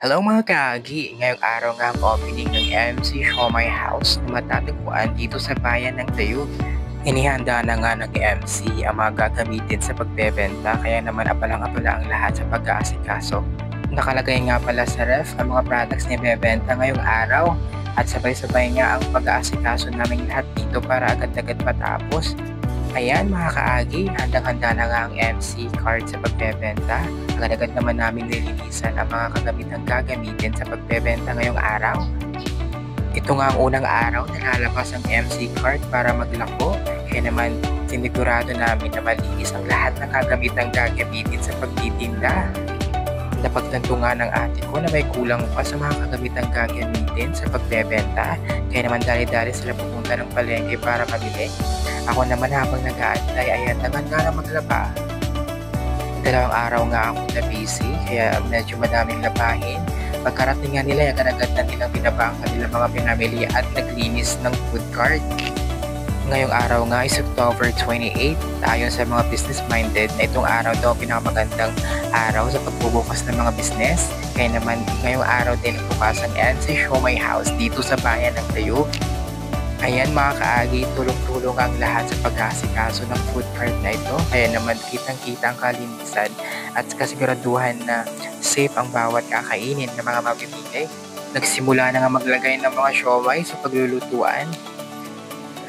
Hello mga kaagi! Ngayong araw nga ang opening ng MC Siomai House na matatagpuan dito sa bayan ng Tayug. Inihanda na nga ng MC ang mga gagamitin sa pagbebenta kaya naman apalang-apala ang lahat sa pag-aasikaso. Nakalagay nga pala sa ref ang mga products na ibebenta ngayong araw at sabay-sabay nga ang pag-aasikaso namin lahat dito para agad-agad matapos. Ayan mga kaagi, handang-handa na nga ang MC card sa pagbebenta. Agad-agad naman namin nililisan ang mga kagamitang gagamitin sa pagbebenta ngayong araw. Ito nga ang unang araw na lalabas ang MC card para maglako. Kaya naman sinigurado namin na malinis ang lahat ng kagamitang gagamitin sa pagtitinda. Napagtanto nga ng ate ko na may kulang pa sa mga kagamitang gagamitin sa pagbebenta. Kaya naman dali-dali sila pupunta ng palengke para mamili. Ako naman habang nag-aantay ay handa na maglaba. Dalawang araw nga ako na busy kaya medyo madaming labahin. Pagkarating nga nila, agad-agad na nilang binaba ang kanilang mga pinamili at naglinis ng food cart. Ngayong araw nga is October 28. Ayon sa mga business-minded na itong araw daw pinakamagandang araw sa pagbubukas ng mga business. Kaya naman ngayong araw din bukasan yan sa Siomai House dito sa bayan ng Tayug. Ayan mga kaagi, tulong-tulong ang lahat sa pag-aasikaso ng food cart na ito. Kaya naman kitang-kita ang kalinisan at kasiguraduhan na safe ang bawat kakainin ng mga mabibili. Nagsimula na nga maglagay ng mga siomai sa paglulutuan.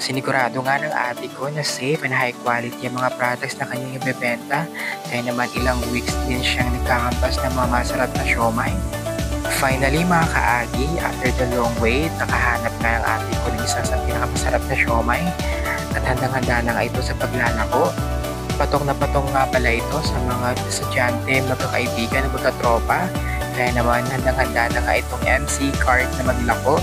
Sinigurado nga ng ate ko na safe and high quality ang mga products na kanyang ibebenta. Kaya naman ilang weeks din siyang nagkakampas ng mga masarap na siomai. Finally mga kaagi, after the long wait, nakahanap na ang ate ko ng isa sa pinakamasarap na siomai at handang-handa na nga ito sa paglalako. Patong na patong nga pala ito sa mga estudyante, magkakaibigan, magkatropa. Kaya naman handang-handa na nga itong MC card na maglako.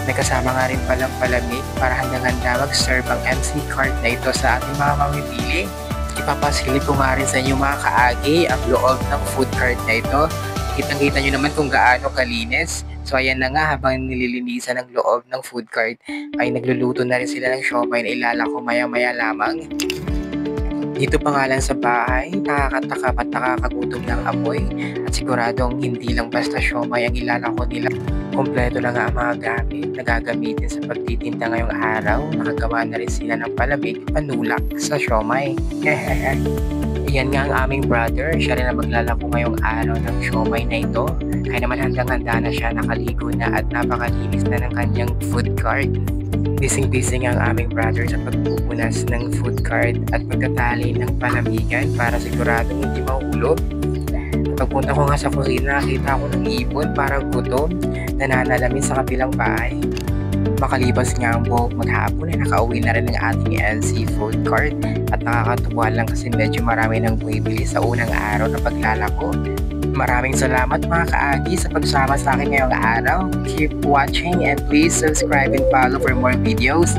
May kasama nga rin palang palamig para handang-handa mag-serve ang MC card na ito sa ating mga mamimili. Ipapasilip ko nga rin sa inyo mga kaagi ang loob ng food cart na ito. Kitang-kita nyo naman kung gaano kalinis. So ayan na nga, habang nililinisan ang loob ng food cart ay nagluluto na rin sila ng siomai na ilalako maya-maya lamang. Dito pa nga lang sa bahay, nakakatakam at nakakagutom ng apoy at siguradong hindi lang basta siomai ang ilalako nila. Kompleto na nga ang mga gamit na gagamitin sa pagtitinda ngayong araw. Nakagawa na rin sila ng palamig, panulak sa siomai. Yan nga ang aming brother, siya rin ang maglalako ngayong araw ng siomai na ito. Kaya naman handang-handa na siya, nakaligo na at napakalinis na ng kanyang food cart. Busy-busy nga ang aming brother sa pagpupunas ng food cart at pagtatali ng palamigan para sigurado hindi mahulog. Pagpunta ko nga sa kusina, nakita ko ng ibon para gutom, nananalamin sa kabilang bahay. Makalipas nga ang buhok maghapon ay nakauwi na rin ang ating NC food cart at nakakatuwa lang kasi medyo marami nang bumibili sa unang araw na paglalako. Maraming salamat mga kaagi sa pagsama sa akin ngayong araw. Keep watching and please subscribe and follow for more videos.